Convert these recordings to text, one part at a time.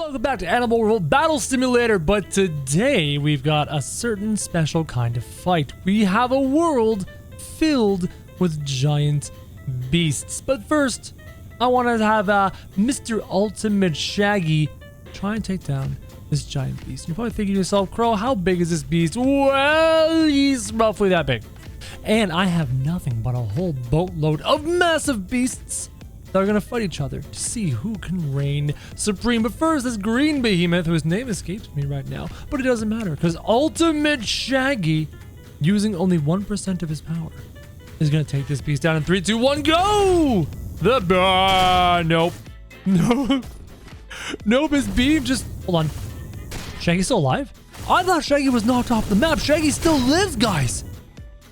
Welcome back to Animal Revolt Battle Simulator, but today we've got a certain special kind of fight. We have a world filled with giant beasts. But first, I want to have Mr. Ultimate Shaggy try and take down this giant beast. You're probably thinking to yourself, Crow, how big is this beast? Well, he's roughly that big. And I have nothing but a whole boatload of massive beasts that are gonna fight each other to see who can reign supreme. But first, this green behemoth, whose name escapes me right now, but it doesn't matter because Ultimate Shaggy, using only 1% of his power, is gonna take this beast down in 3, 2, 1, go! Nope. No. Nope, his beam just... Hold on. Shaggy's still alive? I thought Shaggy was knocked off the map. Shaggy still lives, guys.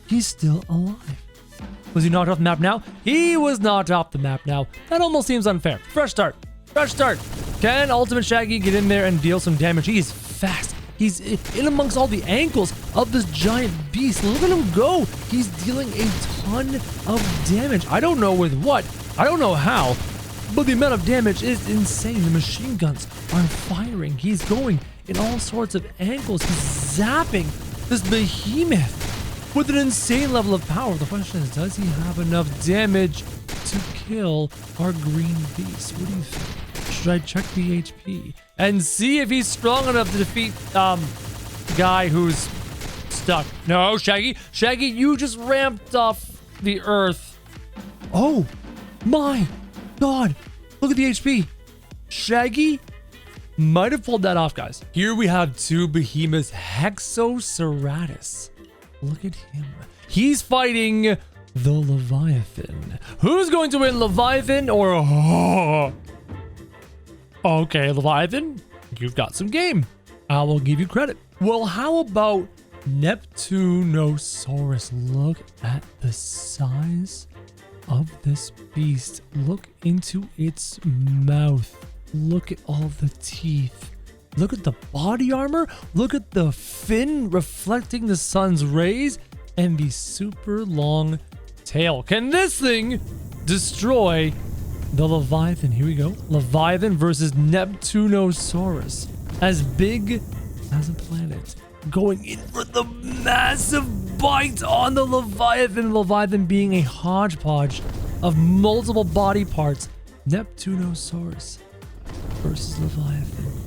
He's still alive. Was he knocked off the map now? He was knocked off the map now. That almost seems unfair. Fresh start. Fresh start. Can Ultimate Shaggy get in there and deal some damage? He is fast. He's in amongst all the ankles of this giant beast. Look at him go. He's dealing a ton of damage. I don't know with what. I don't know how. But the amount of damage is insane. The machine guns are firing. He's going in all sorts of angles. He's zapping this behemoth with an insane level of power. The question is, does he have enough damage to kill our green beast? What do you think? Should I check the HP and see if he's strong enough to defeat guy who's stuck? No, Shaggy, you just ramped off the earth. Oh my God, look at the HP. Shaggy might have pulled that off, guys. Here we have two behemoths, Hexoceratops. Look at him. He's fighting the Leviathan. Who's going to win, Leviathan or... Oh. Okay, Leviathan, you've got some game. I will give you credit. Well, how about Neptunosaurus? Look at the size of this beast. Look into its mouth. Look at all the teeth. Look at the body armor. Look at the fin reflecting the sun's rays and the super long tail. Can this thing destroy the Leviathan? Here we go. Leviathan versus Neptunosaurus. As big as a planet. Going in for the massive bite on the Leviathan. Leviathan being a hodgepodge of multiple body parts. Neptunosaurus versus Leviathan.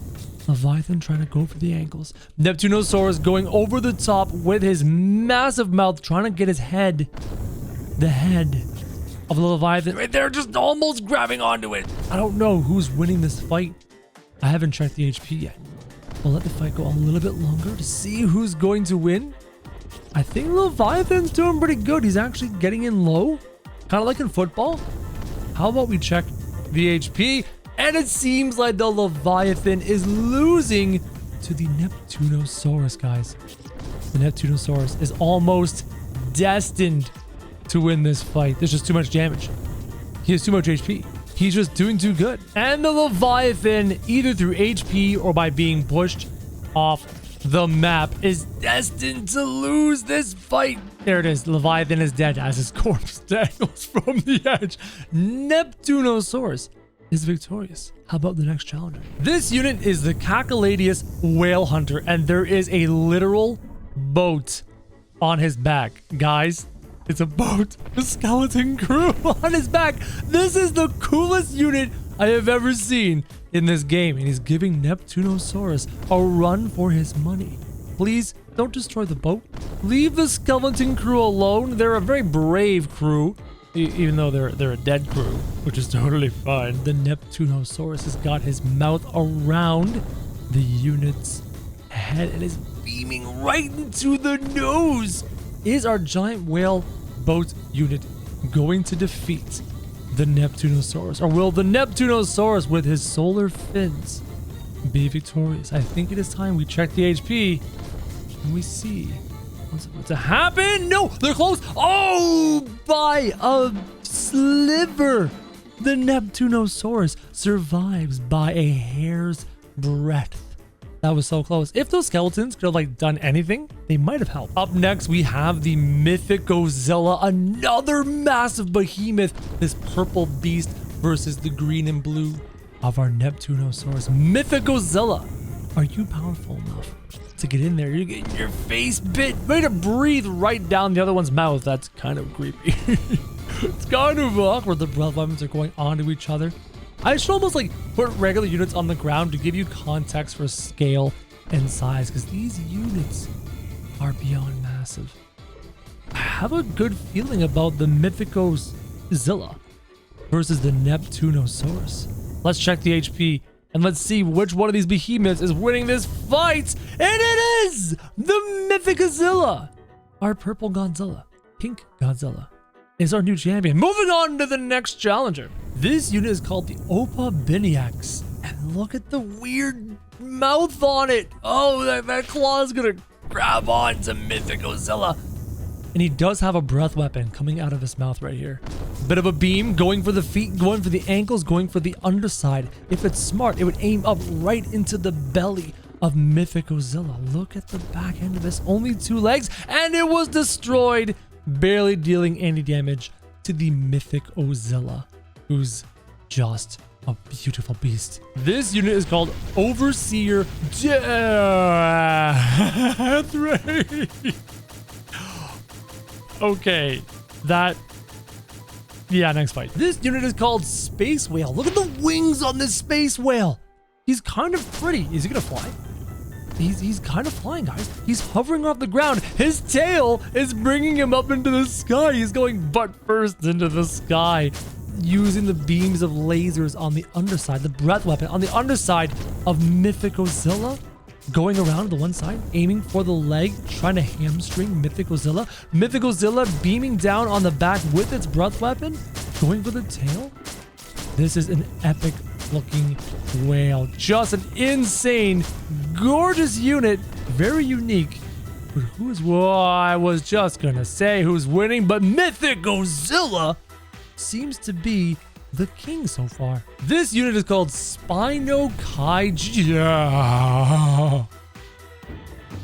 Leviathan trying to go for the ankles. Neptunosaurus going over the top with his massive mouth, trying to get his head, the head of the Leviathan right there, just almost grabbing onto it. I don't know who's winning this fight. I haven't checked the HP yet. We'll let the fight go a little bit longer to see who's going to win. I think Leviathan's doing pretty good. He's actually getting in low, kind of like in football. How about we check the HP? And it seems like the Leviathan is losing to the Neptunosaurus, guys. The Neptunosaurus is almost destined to win this fight. There's just too much damage. He has too much HP. He's just doing too good. And the Leviathan, either through HP or by being pushed off the map, is destined to lose this fight. There it is. Leviathan is dead as his corpse dangles from the edge. Neptunosaurus is victorious. How about the next challenger? This unit is the Cachaladius Whale Hunter, and there is a literal boat on his back. Guys, it's a boat. A skeleton crew on his back. This is the coolest unit I have ever seen in this game, and he's giving Neptunosaurus a run for his money. Please don't destroy the boat. Leave the skeleton crew alone. They're a very brave crew. Even though they're a dead crew, which is totally fine. The Neptunosaurus has got his mouth around the unit's head and is beaming right into the nose. Is our giant whale boat unit going to defeat the Neptunosaurus? Or will the Neptunosaurus with his solar fins be victorious? I think it is time we check the HP and we see what's about to happen. No, they're close. Oh, by a sliver. The Neptunosaurus survives by a hair's breadth. That was so close. If those skeletons could have done anything, they might have helped. Up next, we have the Mythicozilla, another massive behemoth. This purple beast versus the green and blue of our Neptunosaurus Mythicozilla. Are you powerful enough to get in there? You're getting your face bit, ready to breathe right down the other one's mouth. That's kind of creepy. It's kind of awkward. The breath weapons are going onto each other. I should almost like put regular units on the ground to give you context for scale and size, because these units are beyond massive. I have a good feeling about the Mythicozilla versus the Neptunosaurus. Let's check the HP and let's see which one of these behemoths is winning this fight. And it is the Mythicozilla. Our purple Godzilla, pink Godzilla, is our new champion. Moving on to the next challenger. This unit is called the Opabiniacs. And look at the weird mouth on it. Oh, that claw is gonna grab on to Mythicozilla. And he does have a breath weapon coming out of his mouth right here. Bit of a beam, going for the feet, going for the ankles, going for the underside. If it's smart, it would aim up right into the belly of Mythicozilla. Look at the back end of this. Only 2 legs, and it was destroyed, barely dealing any damage to the Mythicozilla, who's just a beautiful beast. This unit is called Overseer Death Ray. Okay, yeah, next fight. This unit is called Space Whale. Look at the wings on this space whale. He's kind of pretty. Is he gonna fly? He's kind of flying, guys. He's hovering off the ground. His tail is bringing him up into the sky. He's going butt first into the sky, using the beams of lasers on the underside, the breath weapon on the underside of Mythicozilla. Going around to the one side, aiming for the leg, trying to hamstring Mythicozilla. Mythicozilla beaming down on the back with its breath weapon, going for the tail. This is an epic looking whale. Just an insane, gorgeous unit. Very unique. But I was just gonna say who's winning, but Mythicozilla seems to be the king so far. This unit is called Spinokaiju.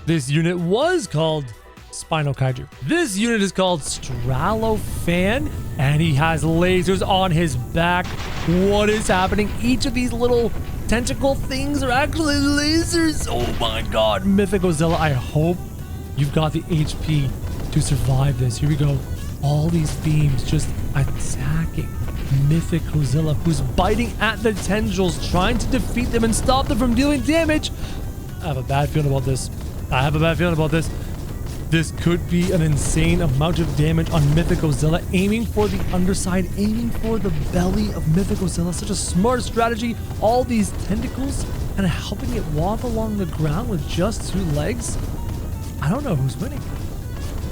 This unit was called Spinokaiju. This unit is called Stralofan, and he has lasers on his back. What is happening? Each of these little tentacle things are actually lasers. Oh my god, Mythicozilla, I hope you've got the HP to survive this. Here we go. All these beams just attacking Mythicozilla, who's biting at the tendrils, trying to defeat them and stop them from dealing damage. I have a bad feeling about this. This could be an insane amount of damage on Mythicozilla, aiming for the underside, aiming for the belly of Mythicozilla. Such a smart strategy. All these tentacles and helping it walk along the ground with just 2 legs. I don't know who's winning.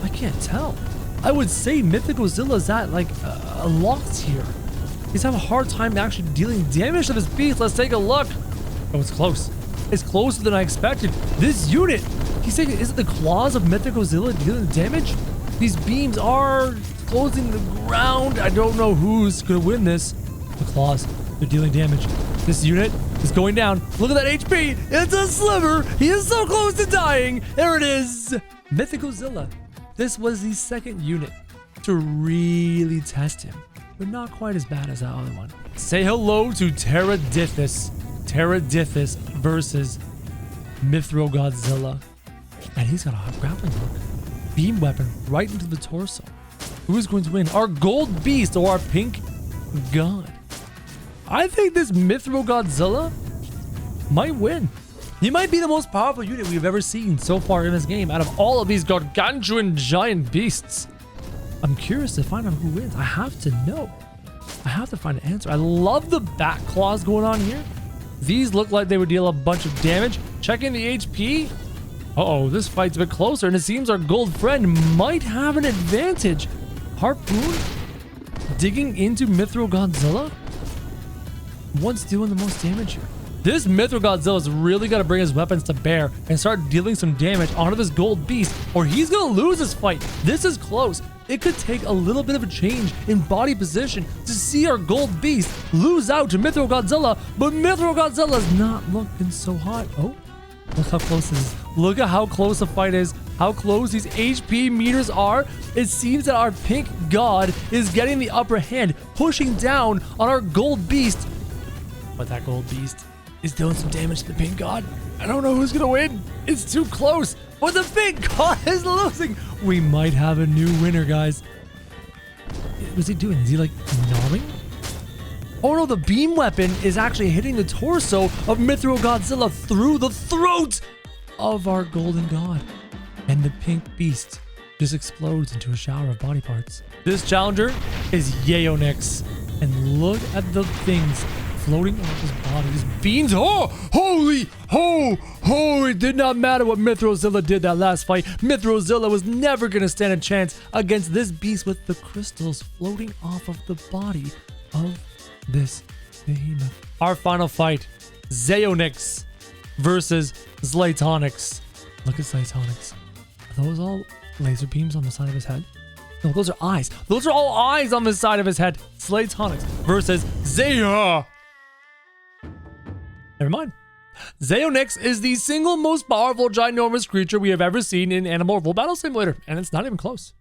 I can't tell. I would say Mythicozilla is at like a loss here. He's having a hard time actually dealing damage to this beast. Let's take a look. Oh, it's close. It's closer than I expected. This unit, he's saying, is it the claws of Mythicozilla dealing damage? These beams are closing the ground. I don't know who's gonna win this. The claws, they're dealing damage. This unit is going down. Look at that HP. It's a sliver. He is so close to dying. There it is. Mythicozilla. This was the second unit to really test him, but not quite as bad as that other one. Say hello to Pterodithus. Pterodithus versus Mythrogodzilla. And he's got a grappling hook. Beam weapon right into the torso. Who is going to win? Our gold beast or our pink god? I think this Mythrogodzilla might win. He might be the most powerful unit we've ever seen so far in this game out of all of these gargantuan giant beasts. I'm curious to find out who wins. I have to know. I have to find an answer. I love the back claws going on here. These look like they would deal a bunch of damage. Checking the HP. Uh-oh, this fight's a bit closer, and it seems our gold friend might have an advantage. Harpoon digging into Mythrogodzilla. What's doing the most damage here? This Mythrogodzilla's really got to bring his weapons to bear and start dealing some damage onto this gold beast, or he's going to lose this fight. This is close. It could take a little bit of a change in body position to see our gold beast lose out to Mythrogodzilla, but Mythrogodzilla's not looking so hot. Oh, look how close it is. Look at how close the fight is, how close these HP meters are. It seems that our pink god is getting the upper hand, pushing down on our gold beast. But that gold beast is doing some damage to the pink god. I don't know who's gonna win. It's too close. But the pink god is losing. We might have a new winner, guys. What's he doing? Is he like gnawing? Oh no, the beam weapon is actually hitting the torso of Mithril Godzilla through the throat of our golden god. And the pink beast just explodes into a shower of body parts. This challenger is Yaonix. And look at the things floating off his body. His beams. Oh, holy, it did not matter what Mithrozilla did that last fight. Mithrozilla was never going to stand a chance against this beast with the crystals floating off of the body of this behemoth. Our final fight, Zaonix versus Zlatonix. Look at Zlatonix. Are those all laser beams on the side of his head? No, those are eyes. Those are all eyes on the side of his head. Zlatonix versus Zaya. Never mind. Zaonix is the single most powerful ginormous creature we have ever seen in Animal Revolt Battle Simulator, and it's not even close.